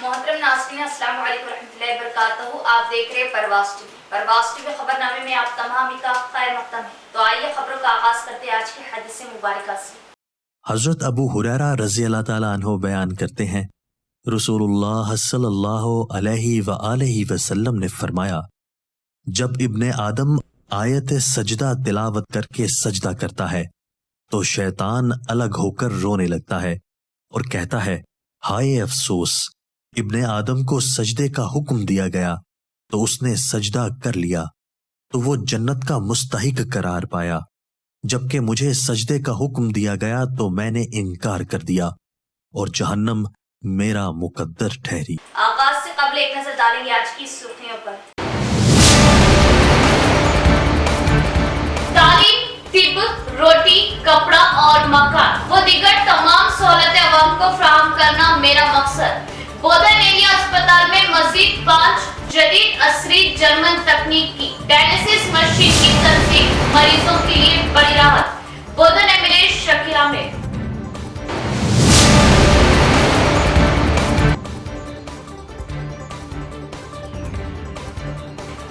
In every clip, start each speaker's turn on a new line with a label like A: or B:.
A: محترم ناظرین السلام علیکم ورحمۃ اللہ وبرکاتہ. آپ دیکھ رہے پرواز ٹی وی. پرواز ٹی وی خبر نامے میں آپ تمام کا خیر مقدم ہے. تو آئیے خبروں کا آغاز کرتے ہیں آج کے حدیث مبارکہ سے.
B: حضرت ابو ہریرہ رضی اللہ تعالیٰ عنہ بیان کرتے ہیں، رسول اللہ صلی اللہ علیہ وآلہ وسلم نے فرمایا، جب ابن آدم آیت سجدہ تلاوت کر کے سجدہ کرتا ہے تو شیطان الگ ہو کر رونے لگتا ہے اور کہتا ہے، ہائے افسوس، ابن آدم کو سجدے کا حکم دیا گیا تو اس نے سجدہ کر لیا تو وہ جنت کا مستحق قرار پایا، جبکہ مجھے سجدے کا حکم دیا گیا تو میں نے انکار کر دیا اور جہنم میرا مقدر ٹھہری.
A: آغاز سے قبل ایک نظر ڈالیں گے آج کی سرخیوں پر. تعلیم، طب، روٹی، کپڑا اور مکان و دیگر تمام سہولتیں عوام کو فراہم کرنا میرا مقصد. بودھن ایریا اسپتال میں مزید 5 جدید عصری جرمن تکنیک کی ڈائلسس مشین کی تنصیب، مریضوں کے لیے بڑی راحت. بودھن ایم ایل اے شکیل عامر.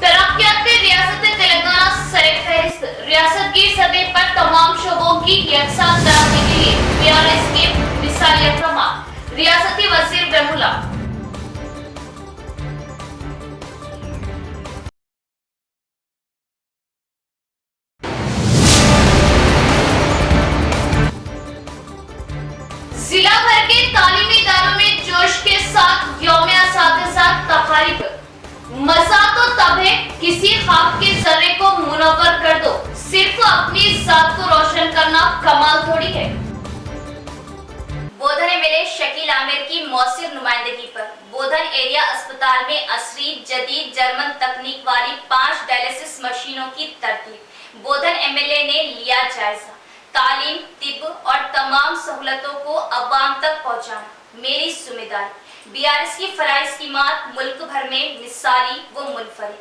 A: ترقیات ریاست تلنگانہ سرفہرست. ریاست کی سطح پر تمام شعبوں کی یکساں ترقی کے لیے PRS کے مثالی اقدامات. ریاستی وزیر برمولہ. ضلع بھر کے تعلیمی اداروں میں جوش کے ساتھ یوم اساتذہ تقاریب. مزہ تو تب ہے کسی خواب کے ذرے کو منور کر دو، صرف اپنی ذات کو روشن کرنا کمال تھوڑی ہے. بودھن ایم ایل اے شکیل عامر کی مؤثر نمائندگی پر بودھن ایریا اسپتال میں عصری جدید جرمن تکنیک والی 5 ڈائلسس مشینوں کی ترتیب. بودھن ایم ایل اے نے لیا جائزہ. تعلیم، طب اور تمام سہولتوں کو عوام تک پہنچانا میری ذمہ داری. BRS کی فلاحی اسکیمات ملک بھر میں مثالی و منفرد.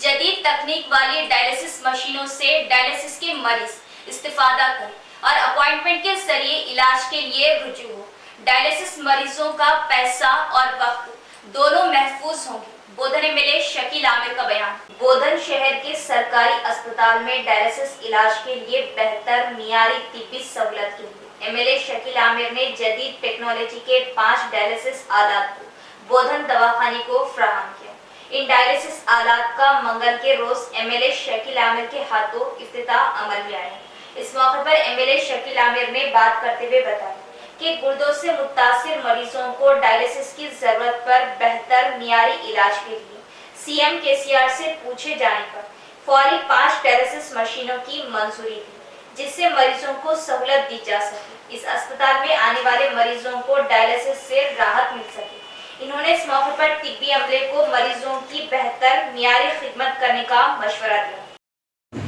A: جدید تکنیک والی ڈائلسس مشینوں سے ڈائلسس کے مریض استفادہ کریں اور اپوائنٹمنٹ کے ذریعے علاج کے لیے رجوع ہو. ڈائلسس مریضوں کا پیسہ اور وقت دونوں محفوظ ہوں گے. بودھن ایم ایل اے شکیل عامر کا بیان. بودھن شہر کے سرکاری اسپتال میں ڈائلسس علاج کے لیے بہتر معیاری طبی سہولت کے لیے ایم ایل اے شکیل عامر نے جدید ٹیکنالوجی کے 5 ڈائلسس آلات کو بودھن دواخانے کو فراہم کیا. ان ڈائلسس آلات کا منگل کے روز ایم ایل اے شکیل عامر کے ہاتھوں افتتاح عمل میں آیا. اس موقع پر ایم ایل اے شکیل عامر نے بات کرتے ہوئے بتایا کہ گردوں سے متاثر مریضوں کو ڈائلسس کی ضرورت پر بہتر معیاری علاج کے لیے CM KCR سے پوچھے جانے پر فوری 5 ڈائلسس مشینوں کی منظوری دی، جس سے مریضوں کو سہولت دی جا سکے. اس اسپتال میں آنے والے مریضوں کو ڈائلسس سے راحت مل سکے. انہوں نے اس موقع پر طبی عملے کو مریضوں کی بہتر معیاری خدمت کرنے کا مشورہ دیا.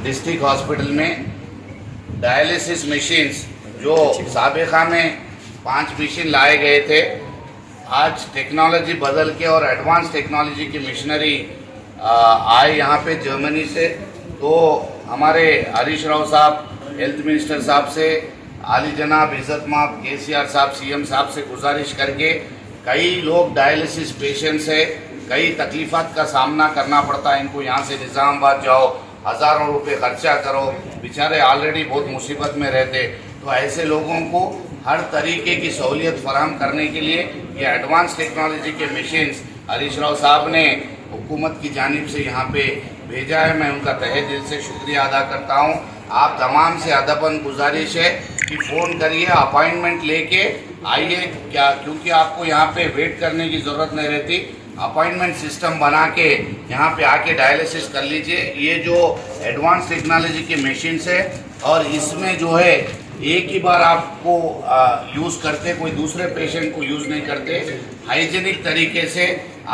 C: ڈسٹرکٹ ہاسپٹل میں ڈائلسس مشینز جو سابقہ میں 5 مشین لائے گئے تھے، آج ٹیکنالوجی بدل کے اور ایڈوانس ٹیکنالوجی کی مشینری آئے یہاں پہ جرمنی سے. تو ہمارے ہریش راؤ صاحب ہیلتھ منسٹر صاحب سے، عالی جناب عزت مآب KCR صاحب CM صاحب سے گزارش کر کے، کئی لوگ ڈائلسس پیشنٹس ہیں، کئی تکلیفات کا سامنا کرنا پڑتا ہے ان کو. یہاں سے نظام آباد جاؤ، ہزاروں روپے خرچہ کرو، بیچارے آلریڈی بہت مصیبت میں رہتے. تو ایسے لوگوں کو ہر طریقے کی سہولیت فراہم کرنے کے لیے یہ ایڈوانس ٹیکنالوجی کے مشینز ہریش راؤ صاحب نے حکومت کی جانب سے یہاں پہ بھیجا ہے. میں ان کا تہہ دل سے شکریہ ادا کرتا ہوں. آپ تمام سے ادباً گزارش ہے کہ فون کریے، اپائنٹمنٹ لے کے آئیے، کیونکہ آپ کو یہاں پہ ویٹ کرنے کی ضرورت نہیں رہتی. اپائنٹمنٹ سسٹم بنا کے یہاں پہ آ کے ڈائلسس کر لیجئے. یہ جو ایڈوانس ٹیکنالوجی کے مشینس ہے اور اس میں جو ہے ایک ہی بار آپ کو یوز کرتے، کوئی دوسرے پیشنٹ کو یوز نہیں کرتے. ہائیجینک طریقے سے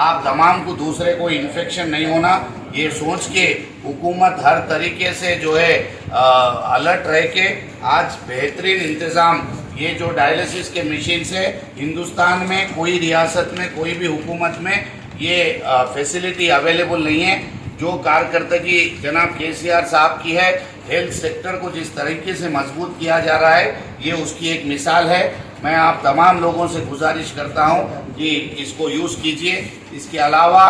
C: آپ تمام کو دوسرے کو انفیکشن نہیں ہونا، یہ سوچ کے حکومت ہر طریقے سے جو ہے الرٹ رہ کے آج بہترین انتظام. یہ جو ڈائلسس کے مشینس ہے ہندوستان میں کوئی ریاست میں کوئی بھی حکومت میں یہ فیسلٹی اویلیبل نہیں ہے. جو کارکردگی جناب KCR صاحب کی ہے، ہیلتھ سیکٹر کو جس طریقے سے مضبوط کیا جا رہا ہے، یہ اس کی ایک مثال ہے. मैं आप तमाम लोगों से गुजारिश करता हूं कि इसको यूज़ कीजिए। इसके अलावा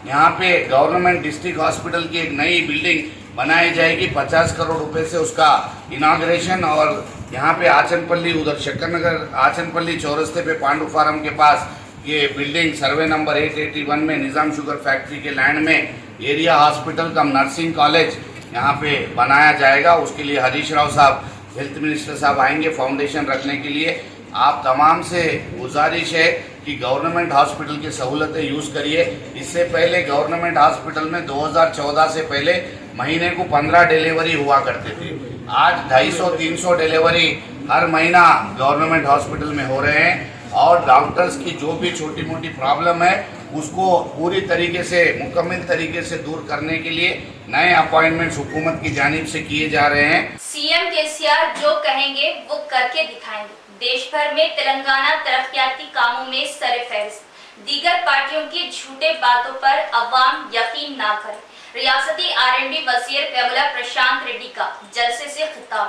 C: यहाँ पे गवर्नमेंट डिस्ट्रिक्ट हॉस्पिटल की एक नई बिल्डिंग बनाई जाएगी, 50 करोड़ रुपए से उसका इनाग्रेशन। और यहाँ पे आचनपल्ली, उधर शक्कर नगर आचनपल्ली चौरस्ते पे पांडु फार्म के पास ये बिल्डिंग सर्वे नंबर 881 में निज़ाम शुगर फैक्ट्री के लैंड में एरिया हॉस्पिटल कम नर्सिंग कॉलेज यहाँ पे बनाया जाएगा। उसके लिए हरीश राव साहब, हेल्थ मिनिस्टर साहब आएंगे फाउंडेशन रखने के लिए। आप तमाम से गुजारिश है कि गवर्नमेंट हॉस्पिटल की सहूलतें यूज़ करिए। इससे पहले गवर्नमेंट हॉस्पिटल में 2014 से पहले महीने को 15 डिलीवरी हुआ करते थे। आज 250-300 डिलीवरी हर महीना गवर्नमेंट हॉस्पिटल में हो रहे हैं। और डॉक्टर्स की जो भी छोटी मोटी प्रॉब्लम है उसको पूरी तरीके से, मुकम्मल तरीके से दूर करने के लिए नए अपॉइंटमेंट्स हुकूमत की जानिब से किए जा रहे हैं।
A: सीएम केसीआर जो कहेंगे वो करके दिखाएंगे। देश भर में तेलंगाना तरक्याती कामों में सरफहरिस्त। दीगर पार्टियों की झूठे बातों पर अवाम यकीन ना करे। रियासती R&D वजीर वेमुला प्रशांत रेड्डी का जलसे से खिताब।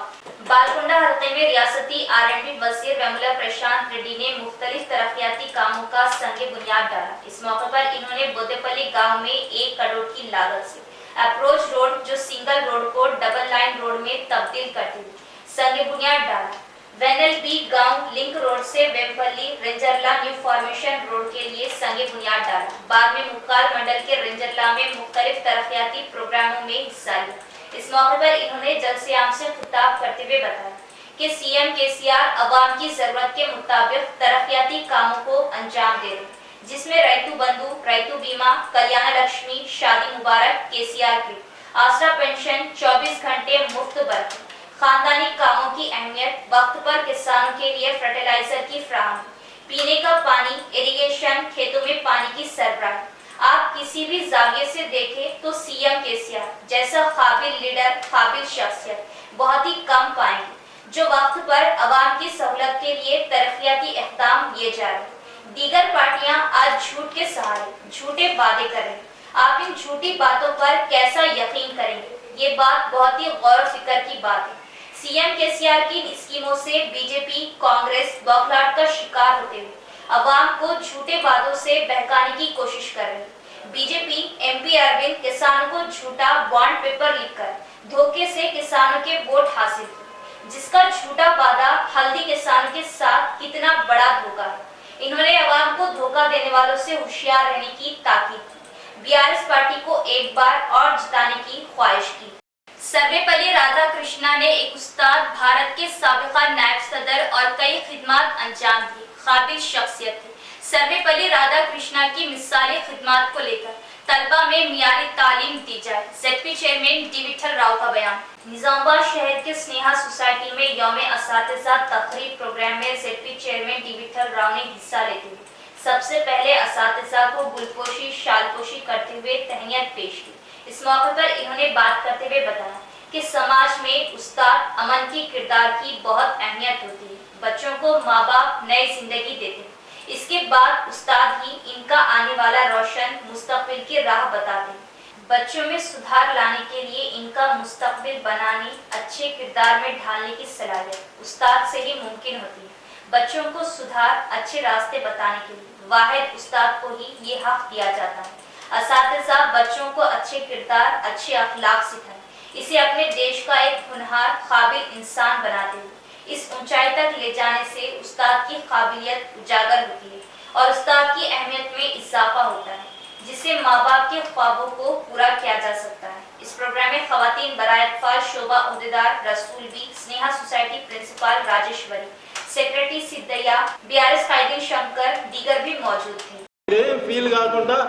A: बालकुंडा हल्के में रियासती R&D वजीर वेमुला प्रशांत रेड्डी ने मुख्तलिफ तरक्याती कामों का संगे बुनियाद डाला। इस मौके पर इन्होंने बोदेपल्ली गाँव में 1 करोड़ की लागत से अप्रोच रोड, जो सिंगल रोड को डबल लाइन रोड में तब्दील करते हुए संगे बुनियाद डाला। वेनएलबी गांव लिंक रोड से वेम्पल्ली रेंजरला न्यू फॉर्मेशन रोड के लिए संगे बुनियाद डाला। बाद में मुक्काल मंडल के रेंजरला में मुख्तलिफ तरक्याती प्रोग्रामों में हिस्सा लिया। इस मौके पर इन्होंने जलसे-आम से खिताब करते हुए बताया कि सीएम केसीआर अवाम की जरूरत के मुताबिक तरक्याती कामों को अंजाम दे रहे हैं, जिसमें रैतु बंधु, रैतु बीमा, कल्याण लक्ष्मी, शादी मुबारक, केसीआर की आसरा पेंशन, 24 घंटे मुफ्त बर्फ, खानदानी कामों की अहमियत, वक्त पर किसानों के लिए फर्टिलाइजर की फ्राहमी, पीने का पानी, इरिगेशन, खेतों में पानी की सरबराही। आप किसी भी जाविये से देखें तो सीएम केसीआर जैसा काबिल लीडर, काबिल शख्सियत बहुत ही कम पाएंगे, जो वक्त पर अवाम की सहूलत के लिए तरक्याती इक़दाम लिए जा रहे हैं। दीगर पार्टियां आज झूठ के सहारे झूठे वादे कर रही हैं। आप इन झूठी बातों पर कैसा यकीन करेंगे? ये बात बहुत ही गौर फिक्र की बात है। सीएम केसीआर की स्कीमों से बीजेपी, कांग्रेस बौखलाहट का शिकार होते हुए अवाम को झूठे वादों से बहकाने की कोशिश कर रही है। बीजेपी एमपी अरविंद किसानों को झूठा बॉन्ड पेपर लिखकर धोखे से किसानों के वोट हासिल किए, जिसका झूठा वादा हल्दी किसानों के साथ कितना बड़ा धोखा है। इन्होंने अवाम को धोखा देने वालों से होशियार रहने की ताकीद की। बीआरएस पार्टी को एक बार और जिताने की ख्वाहिश की। सर्वेपल्ली राधाकृष्णा ने एक उस्ताद, भारत के साबिका नायब सदर और कई खिदमत अंजाम दी, काबिल शख्सियत थी। सर्वेपल्ली राधाकृष्णा की मिसाली खिदमत को लेकर तलबा में मियारी तालीम दी जाए, ZP chairman D Vithal Rao का बयान। निजामाबाद शहर के स्नेहा सोसाइटी में यौम असातिज़ा तकरीब प्रोग्राम में ZP chairman D Vithal Rao ने हिस्सा लेते हुए सबसे पहले असातिज़ा को गुलपोशी, शालपोशी करते हुए तहनीयत पेश की। इस मौके पर इन्होंने बात करते हुए बताया कि समाज में उस्ताद अमन की किरदार की बहुत अहमियत होती है। बच्चों को माँ बाप नई जिंदगी देते हैं, इसके बाद उस्ताद ही इनका आने वाला रोशन मुस्तकबिल की राह बताते हैं। बच्चों में सुधार लाने के लिए इनका मुस्तकबिल बनाने, अच्छे किरदार में ढालने की सलाहियत उस्ताद से ही मुमकिन होती है। बच्चों को सुधार, अच्छे रास्ते बताने के लिए वाहिद उस्ताद को ही ये हक दिया जाता है। असातिज़ा बच्चों को अच्छे किरदार, अच्छे अखलाक सिखाएं, इसे अपने देश का एक होनहार, काबिल इंसान बनाते हैं। इस ऊंचाई तक ले जाने से उस्ताद की काबिलियत उजागर होती है और उस्ताद की अहमियत में इजाफा होता है, जिससे माँ बाप के ख्वाबों को पूरा किया जा सकता है। इस प्रोग्राम में खवातीन बराए शोभा उहदेदार Rasool Bi, Sneha society principal Rajeshwari, secretary Siddaiah, BRS कायदीन शंकर, दीगर भी मौजूद थे।
D: फील కాకుండా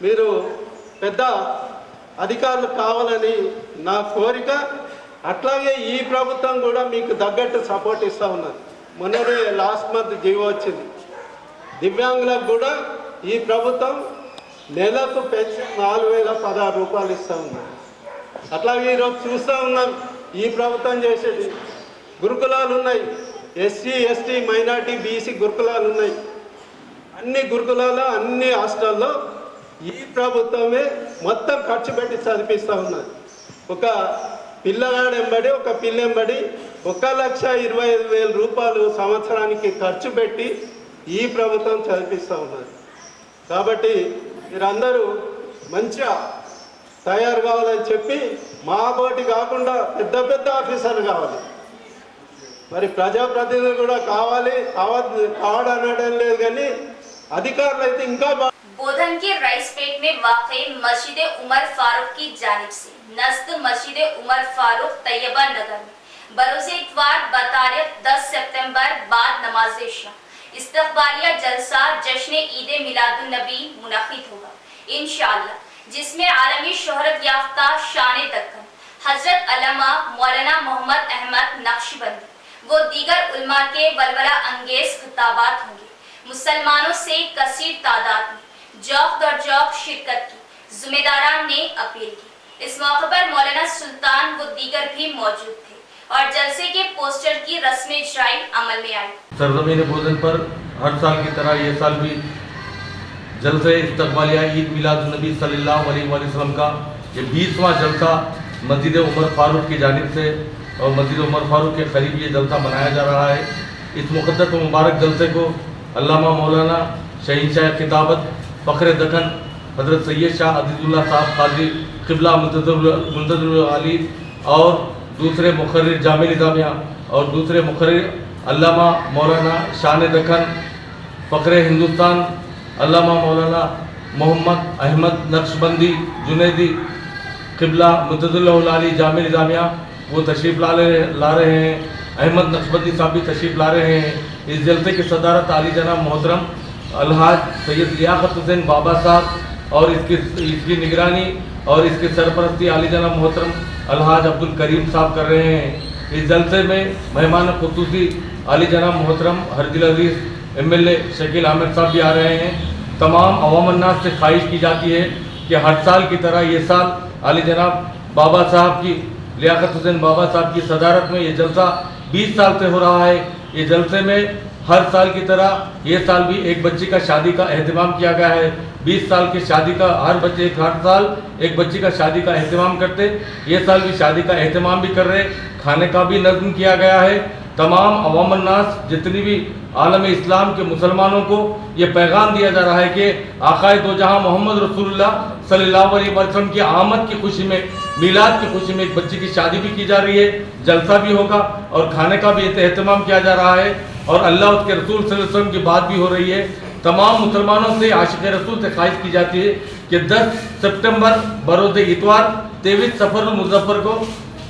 D: మీరు పెద్ద అధికారులు కావాలని నా కోరిక. అట్లాగే ఈ ప్రభుత్వం కూడా మీకు తగ్గట్టు సపోర్ట్ ఇస్తూ ఉన్నది. మొన్ననే లాస్ట్ మంత్ జీవో వచ్చింది. దివ్యాంగులకు కూడా ఈ ప్రభుత్వం నెలకు పెన్షన్ 4016 రూపాయలు ఇస్తూ ఉంది. అట్లాగే ఈరోజు చూస్తూ ఉన్నాం ఈ ప్రభుత్వం చేసేది. గురుకులాలు ఉన్నాయి, ఎస్సీ ఎస్టీ మైనార్టీ బీసీ గురుకులాలు ఉన్నాయి. అన్ని గురుకులాల్లో అన్ని హాస్టల్లో ఈ ప్రభుత్వమే మొత్తం ఖర్చు పెట్టి చదివిస్తూ ఉన్నది. ఒక పిల్లగాడు ఎంబడి ఒక పిల్లెంబడి 1,25,000 రూపాయలు సంవత్సరానికి ఖర్చు పెట్టి ఈ ప్రభుత్వం చదివిస్తూ ఉన్నది. కాబట్టి మీరందరూ మంచిగా తయారు కావాలని చెప్పి మా పోటీ కాకుండా పెద్ద పెద్ద ఆఫీసర్లు కావాలి. మరి ప్రజాప్రతినిధులు కూడా కావడనడం లేదు, కానీ అధికారులు అయితే ఇంకా
A: बोधन के राइसपेट में वाक़ई मस्जिद उमर फारूक की जानिब से नस्द मस्जिद उमर फारूक तैयबा नगर में बरोज़ इतवार बतारीख 10 सितंबर बाद नमाज शाह इस्तक़बालिया जलसा जश्न ईद मिलादुन नबी मुनक़िद होगा इंशाअल्लाह, जिसमें आलमी शोहरत याफ्ता शान दक्कन हजरत अल्लामा मौलाना मोहम्मद अहमद नक्शबंदी वो दीगर उलमा के वलवला अंगेज खिताबात होंगे। मुसलमानों से कसीर तादाद में जौक दर जौक शिरकत की जिम्मेदारान ने अपील की। इस मौके पर मौलाना सुल्तान व दीगर भी मौजूद थे और जलसे के पोस्टर की रस्म इजराई अमल में आई।
E: सरजमीन बोधन पर हर साल की तरह ये साल भी जलसे इस्तक़बालिया ईद मिलादुन नबी सल्लल्लाहु अलैहि वसल्लम का ये 20वां जलसा मस्जिद उमर फारूक की जानिब से और मस्जिद उमर फारूक के करीब ये जलसा मनाया जा रहा है। इस मुक़द्दस व मुबारक जलसे को अल्लामा मौलाना शहीनशाह खिताबत फ़ख्र दक्कन हज़रत सैयद शाह अज़ीज़ुल्लाह साहब क़ाज़ी क़िबला मुंतज़िरुल आली और दूसरे मुक़र्रिर जामे निज़ामिया और दूसरे मुक़र्रिर अल्लामा मौलाना शान दक्कन फ़ख्र हिंदुस्तान अल्लामा मौलाना मोहम्मद अहमद नक्शबंदी जुनैदी क़िबला मुंतज़िरुल आली जामे निज़ामिया वो तशरीफ़ ला रहे हैं। अहमद नक्शबंदी साहब भी तशरीफ़ ला रहे हैं। इस जलसे की सदारत आली जनाब मोहतरम अलहाज सैयद लियाकत हुसैन बाबा साहब और इसकी निगरानी और इसकी सरपरस्ती आली जनाब मोहतरम अलहाज अब्दुल करीम साहब कर रहे हैं। इस जलसे में मेहमान खुसूसी आली जनाब मोहतरम हरदिल अजीज़ MLA शकील अहमद साहब भी आ रहे हैं। तमाम अवाम अन्नास से ख्वाहिश की जाती है कि हर साल की तरह ये साल आली जनाब बाबा साहब की लियाकत हुसैन बाबा साहब की सदारत में ये जलसा 20 साल से हो रहा है। ये जलसे में हर साल की तरह ये साल भी एक बच्ची का शादी का अहतमाम किया गया है। 20 साल की शादी का हर साल एक बच्ची का शादी का अहतमाम करते, ये साल भी शादी का अहतमाम भी कर रहे, खाने का भी नज़्म किया गया है। तमाम अवाम अन्नास जितनी भी आलम इस्लाम के मुसलमानों को ये पैगाम दिया जा रहा है कि आक़ाए दो जहां मोहम्मद रसूलुल्लाह सल्लल्लाहु अलैहि वसल्लम की आमद की खुशी में मीलाद की खुशी में एक बच्ची की शादी भी की जा रही है, जलसा भी होगा और खाने का भी एहतमाम किया जा रहा है और अल्लाह उसके रसूल सल्लल्लाहु अलैहि वसल्लम की बात भी हो रही है। तमाम मुसलमानों से आशिक़ रसूल से ख्वाहिश की जाती है कि 10 सितंबर बरोज़ इतवार 23 सफ़रुल मुज़फ़्फ़र को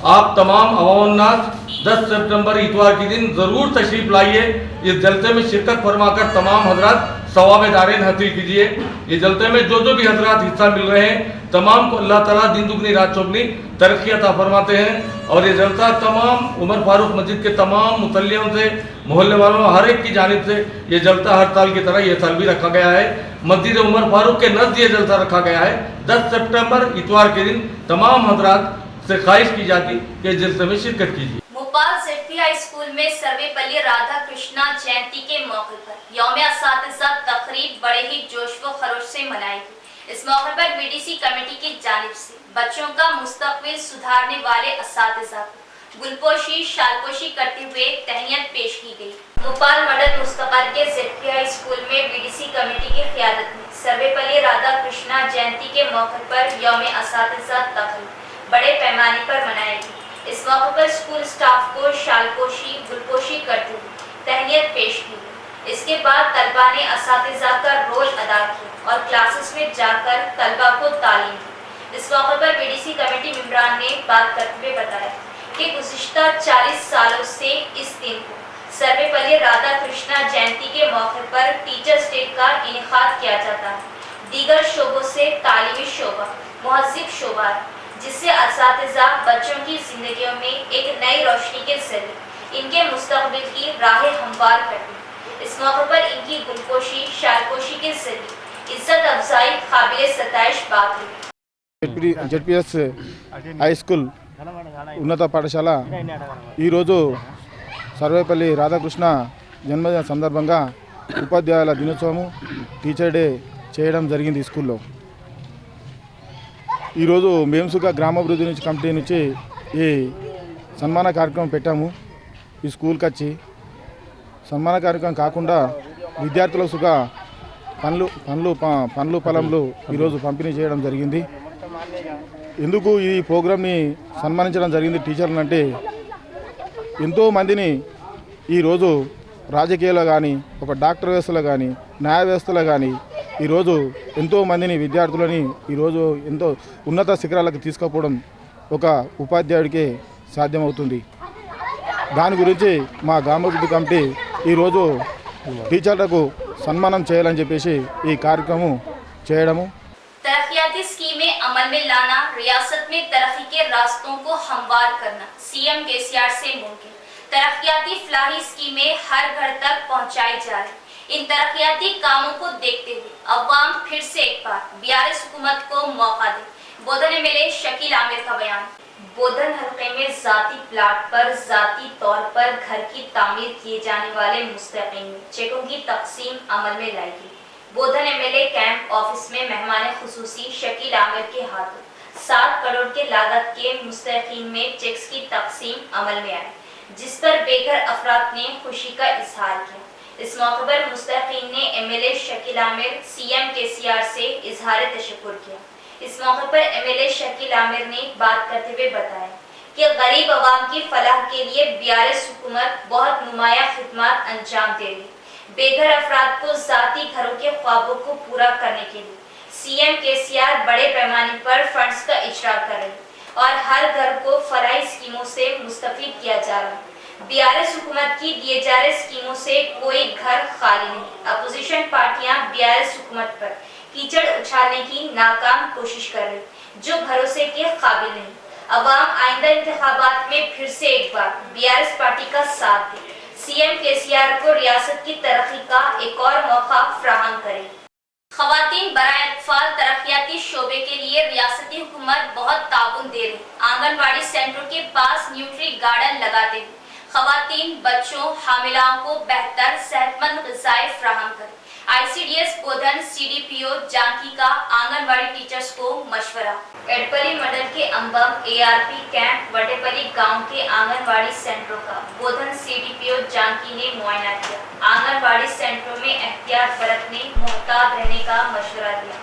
E: आप तमाम अवाम अन्नास 10 सितंबर इतवार के दिन ज़रूर तशरीफ़ लाइए। इस जलसे में शिरकत फरमाकर तमाम हजरात सवाब दारेन हासिल कीजिए। ये जलसे में जो भी हजरात हिस्सा मिल रहे हैं तमाम को अल्लाह ताला दिन दुगनी रात चौगनी तरक्की अता फरमाते हैं। और ये जलसा तमाम उमर फारूक मस्जिद के तमाम मुसल्लियों से मोहल्ले वालों हर एक की जानिब से ये जलसा हर साल की तरह ये साल भी रखा गया है। मस्जिद उमर फारूक के नज़दीक ये जलसा रखा गया है। 10 सितंबर इतवार के दिन तमाम हजरात से ख्वाहिश की जाती कि जलसे में शिरकत कीजिए।
A: भोपाल ZPI स्कूल में सर्वेपल्ली राधा कृष्णा जयंती के मौके पर यौम असातिज़ा तकरीब बड़े ही जोश व खरोश से मनाई गई। इस मौके पर BDC कमेटी की जानिब से बच्चों का मुस्तकबिल सुधारने वाले असातिज़ा को गुलपोशी शालपोशी करते हुए तहनीयत पेश की गई। भोपाल मॉडल मुस्तक़र के ZPI स्कूल में BDC कमेटी की क़यादत में सर्वेपल्ली राधा कृष्णा जयंती के मौके पर यौम असातिज़ा तकरीब बड़े पैमाने पर मनाई गई। इस मौके पर स्कूल स्टाफ को शालपोशी गुलपोशी करते हुए तहनीयत पेश की गई। इसके बाद तलबा ने असातिज़ा का रोल अदा किया और क्लासेस में जाकर तलबा को तालीम दी। इस मौके पर BDC कमेटी मेंबरान ने बात करते हुए बताया कि गुज़िश्ता 40 सालों से इस दिन को सर्वेपल्ली राधा कृष्णा जयंती के मौके पर टीचर्स डे का इनेकाद किया जाता है। दीगर शोबों से तालीमी शोबा मुहज़्ज़िब शोबा है, जिससे असातिज़ा बच्चों की जिंदगियों में एक नई रोशनी के जरिए इनके मुस्तकबिल की राहें हमवार करती। इस मौके पर इनकी गुलपोशी शालपोशी के जरिए इज्जत अफजाई काबिल सताइश बात हुई।
F: ZPS హై స్కూల్ ఉన్నత పాఠశాల ఈరోజు సర్వేపల్లి రాధాకృష్ణ జన్మదిన సందర్భంగా ఉపాధ్యాయుల దినోత్సవము టీచర్ డే చేయడం జరిగింది ఈ స్కూల్లో. ఈరోజు మేంసుగా గ్రామాభివృద్ధి నుంచి కమిటీ నుంచి ఈ సన్మాన కార్యక్రమం పెట్టాము. ఈ స్కూల్కి వచ్చి సన్మాన కార్యక్రమం కాకుండా విద్యార్థులకు సుగా పండ్లు పొలంలు ఈరోజు పంపిణీ చేయడం జరిగింది. ఎందుకు ఈ ప్రోగ్రామ్ని సన్మానించడం జరిగింది టీచర్లు అంటే, ఎంతోమందిని ఈరోజు రాజకీయాల్లో కానీ, ఒక డాక్టర్ వ్యవస్థలో కానీ, న్యాయ వ్యవస్థలో కానీ ఈరోజు ఎంతోమందిని విద్యార్థులని ఈరోజు ఎంతో ఉన్నత శిఖరాలకు తీసుకుపోవడం ఒక ఉపాధ్యాయుడికే సాధ్యమవుతుంది. దాని గురించి మా గ్రామాభివృద్ధి కమిటీ ఈరోజు టీచర్లకు సన్మానం చేయాలని చెప్పేసి ఈ కార్యక్రమం చేయడము.
A: तरक्याती स्कीमें अमल में लाना, रियासत में तरक्की के रास्तों को हमवार करना सीएम केसीआर से मुमकिन। तरक्याती फलाही स्कीमें हर घर तक पहुंचाई जा रही। इन तरक्याती कामों को देखते हुए अवाम फिर से एक बार बीआरएस हुकूमत को मौका दे। बोधन एमएलए शकील आमिर का बयान। बोधन हल्के में जाती प्लाट पर जाती तौर पर घर की तामीर किए जाने वाले मुस्तकीम में चेकों की तकसीम अमल में लाई गई। बोधन एमएलए कैंप ऑफिस में मेहमान खुसूसी शकील आमिर के हाथों 7 करोड़ के लागत के मुस्तकीम में चेक्स की तकसीम अमल में आई, जिस पर बेघर अफराद ने खुशी का इजहार किया। इस मौके पर मुस्तकीम ने MLA Shakeel Aamir CM KCR से इजहार तशक्कुर किया। इस मौके पर एमएलए शकील आमिर ने बात करते हुए बताया कि गरीब आवाम की फलाह के लिए बीआरएस हुकूमत बहुत नुमाया खिदमत अंजाम दे रही। बेघर अफराद को जाती घरों के ख्वाबों को पूरा करने के लिए सीएम केसीआर बड़े पैमाने पर फंड्स का इजरा कर रहे और हर घर को फराई स्कीमों से मुस्तफीद किया जा रहा है। बीआरएस हुकूमत की दिए जा रहे स्कीमों से कोई घर खाली नहीं। अपोजिशन पार्टियां बीआरएस हुकूमत पर कीचड़ उछालने की नाकाम कोशिश कर रही, जो भरोसे के काबिल नहीं। अवाम आइंदा इंतखाबात में फिर से एक बार बीआरएस पार्टी का साथ दे, सीएम केसीआर को रियासत की तरक्की का एक और मौका फराहम करे। खवातीन बराए अतफाल तरक्याती शोबे के लिए रियासती हुकूमत बहुत ताउन दे रही। आंगनबाड़ी सेंटरों के पास न्यूट्री गार्डन लगाते हुए खवातीन, बच्चों, हामिलाओं को बेहतर सेहतमंद ग़िज़ाएं फराहम करें। आईसीडीएस बोधन सीडीपीओ जानकी का आंगनबाड़ी टीचर्स को मशवरा। एडपली मंडल के अंबम एआरपी कैंप वटेपली गांव के आंगनबाड़ी सेंटरों का बोधन सीडीपीओ जानकी ने मुआयना किया। आंगनबाड़ी सेंटरों में एहतियात बरतने, मुहतात रहने का मशवरा दिया।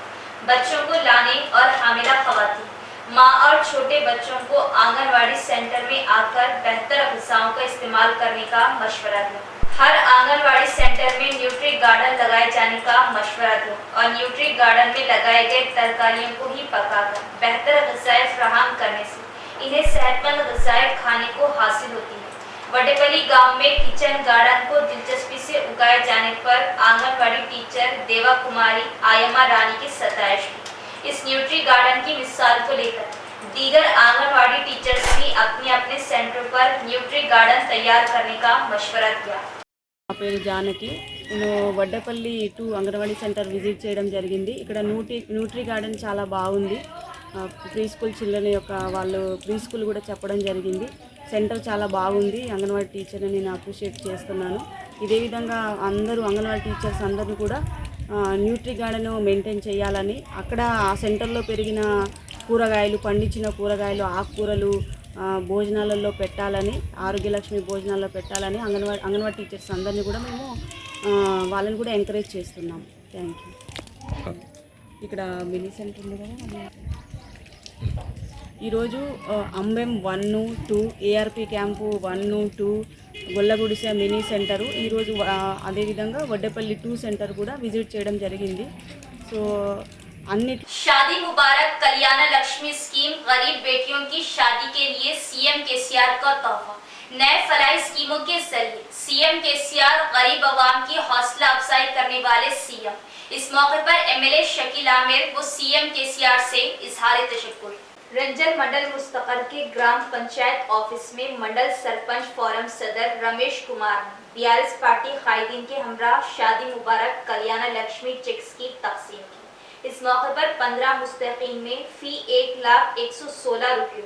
A: बच्चों को लाने और हामिला खवातीन, माँ और छोटे बच्चों को आंगनबाड़ी सेंटर में आकर बेहतर ग़िज़ाओं का इस्तेमाल करने का मशवरा दिया। हर आंगनबाड़ी सेंटर में न्यूट्री गार्डन लगाए जाने का मशवरा दिया और न्यूट्री गार्डन में लगाए गए तरकारियों को ही पकाकर बेहतर ग़िज़ाएं फराहम करने से इन्हें सेहतमंद ग़िज़ाएं खाने को हासिल होती है। वटेपली गांव में किचन गार्डन को दिलचस्पी से उगाए जाने पर आंगनबाड़ी टीचर देवा कुमारी आयमा रानी की सताइश की। इस न्यूट्री गार्डन की मिसाल को लेकर दीगर आंगनबाड़ी टीचर्स भी अपने अपने सेंटर पर न्यूट्री गार्डन तैयार करने का मशवरा दिया।
G: నా పేరు జానకి. నేను వడ్డేపల్లి 2 అంగన్వాడీ సెంటర్ విజిట్ చేయడం జరిగింది. ఇక్కడ న్యూట్రీ గార్డెన్ చాలా బాగుంది. ప్రీ స్కూల్ చిల్డ్రన్ యొక్క వాళ్ళు ప్రీ స్కూల్ కూడా చెప్పడం జరిగింది. సెంటర్ చాలా బాగుంది. అంగన్వాడీ టీచర్ని నేను అప్రిషియేట్ చేస్తున్నాను. ఇదే విధంగా అందరూ అంగన్వాడీ టీచర్స్ అందరూ కూడా న్యూట్రీ గార్డెన్ మెయింటైన్ చేయాలని, అక్కడ ఆ సెంటర్లో పెరిగిన కూరగాయలు, పండించిన కూరగాయలు, ఆకుకూరలు భోజనాలలో పెట్టాలని, ఆరోగ్యలక్ష్మి భోజనాల్లో పెట్టాలని అంగన్వాడీ టీచర్స్ అందరినీ కూడా మేము వాళ్ళని కూడా ఎంకరేజ్ చేస్తున్నాం. Thank you. ఇక్కడ మినీ సెంటర్ ఉంది కదా, ఈరోజు అంబెం 1, 2 ఏఆర్పి క్యాంపు 1, 2 గొల్లగుడిసె మినీ సెంటరు, ఈరోజు అదేవిధంగా వడ్డేపల్లి 2 సెంటర్ కూడా విజిట్ చేయడం జరిగింది. సో
A: शादी मुबारक कल्याण लक्ष्मी स्कीम गरीब बेटियों की शादी के लिए सीएम केसीआर का तोहफा। नए फलाही स्कीमों के जरिए सीएम केसीआर गरीब आवाम की हौसला अफजाई करने वाले सीएम। इस मौके पर एमएलए शकील आमिर व सीएम केसीआर से इजहार तशक्कुर। रंजन मंडल मुस्तकर के ग्राम पंचायत ऑफिस में मंडल सरपंच फोरम सदर रमेश कुमार ने बीआरएस पार्टी कायदीन के हमरा शादी मुबारक कल्याण लक्ष्मी चेक्स की तकसीम की। इस मौके पर 15 मुस्तकीम में फी 1,01,16 रुपये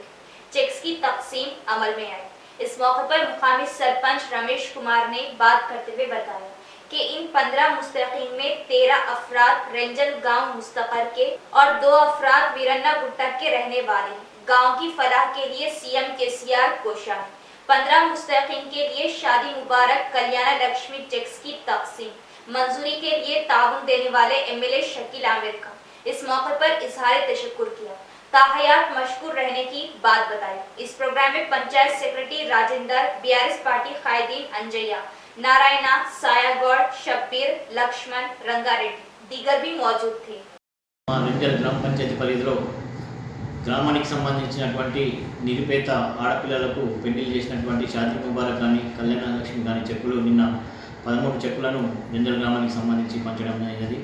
A: चेक्स की तकसीम अमल में आई। इस मौके पर मुकामी सरपंच रमेश कुमार ने बात करते हुए बताया कि इन 15 मुस्तकीम में 13 अफराद रेंजल गांव मुस्तकर के और 2 अफराद वीरन्ना गुट्टा के रहने वाले हैं। गांव की फलाह के लिए सीएम केसीआर कोशा है। 15 मुस्तहिकीन के लिए शादी मुबारक कल्याण लक्ष्मी चेक्स की तकसीम, मंजूरी के लिए ताउन देने वाले एमएलए शकील आमिर का इस मौके पर इजहार तशक्कुर किया, ताहयात मशकूर रहने की बात बताई। इस प्रोग्राम में panchayat secretary Rajendra, BRS party कायदीन अंजయ్య, नारायणा, सायागौड़, शब्बीर, लक्ष्मण, रंगारेड्डी दीगर भी मौजूद थे।
H: గ్రామ పంచాయతీ పరిధిలో గ్రామానికి సంబంధించినటువంటి నిరుపేద ఆడపిల్లలకు పెళ్లిళ్ళు చేసినటువంటి షాదీ ముబారక్ కానీ కళ్యాణ లక్ష్మి కానీ చెక్కులు నిన్న 13 చెక్కులను రెంజల్ గ్రామానికి సంబంధించి పంచడం అయినది.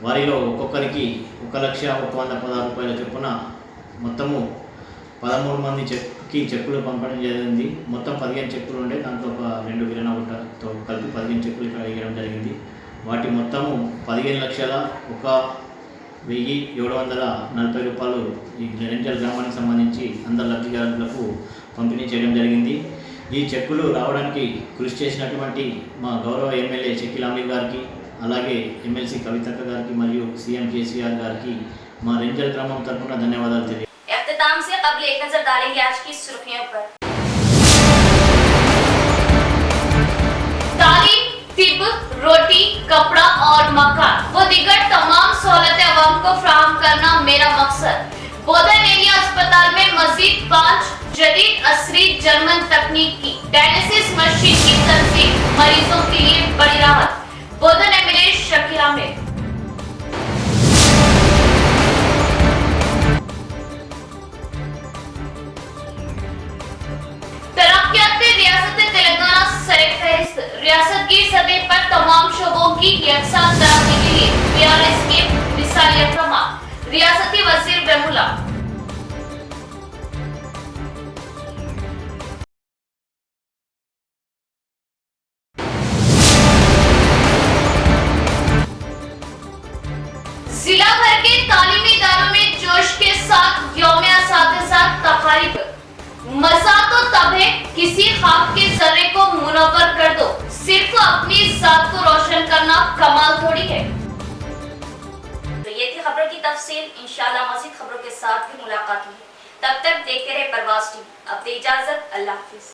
H: వారిలో ఒక్కొక్కరికి 1,116 రూపాయల చొప్పున మొత్తము 13 మంది చెక్కులు పంపడం జరిగింది. మొత్తం 15 చెక్కులు ఉండే, దాంట్లో ఒక 2 విరనగొట్టతో కలిపి 15 చెక్కులు ఇక్కడ వేయడం జరిగింది. వాటి మొత్తము 15,01,740 రూపాయలు ఈ రెంజల్ గ్రామానికి సంబంధించి అందరు లబ్ధిదారులకు పంపిణీ చేయడం జరిగింది. ఈ చెక్కులు రావడానికి కృషి చేసినటువంటి మా గౌరవ ఎమ్మెల్యే షకీల్ అమీర్ గారికి, అలాగే ఎమ్మెల్సీ కవితక్క గారికి మరియు సీఎం కేసీఆర్ గారికి మా రెంజల్ గ్రామం తరఫున ధన్యవాదాలు తెలియ
A: इख्तिताम से कबल एक नजर डालेंगे आज की सुर्खियों पर। तालीम, तिब, रोटी, कपड़ा और मकान व दीगर तमाम सहूलतें अवाम को फराहम करना मेरा मकसद। बोधन एरिया अस्पताल में मजीद 5 जदीद असरी जर्मन तकनीक की डायलिसिस मशीन की तंसीब, मरीजों के लिए बड़ी राहत। बोधन एमएलए शकील आमिर। रियासत की सतह पर तमाम शोबों की यकसा तरक्की के लिए बीआरएस के मिसाली इक़दाम, रियासती वजीर ब्रह्मुल्ला। जिला भर के तालीमी इदारों में जोश के साथ यौम-ए-असातिज़ा तक़रीब। मजा तो तब है किसी ख्वाब के जर्रे को मुनव्वर कर दो, सिर्फ अपनी जात को रोशन करना कमाल थोड़ी है। तो ये थी खबरों की तफसील। इंशाल्लाह मज़ीद खबरों के साथ भी मुलाकात होगी। तब तक देखते रहे परवाज़ टीवी। अब दे इजाजत, अल्लाह हाफिज़।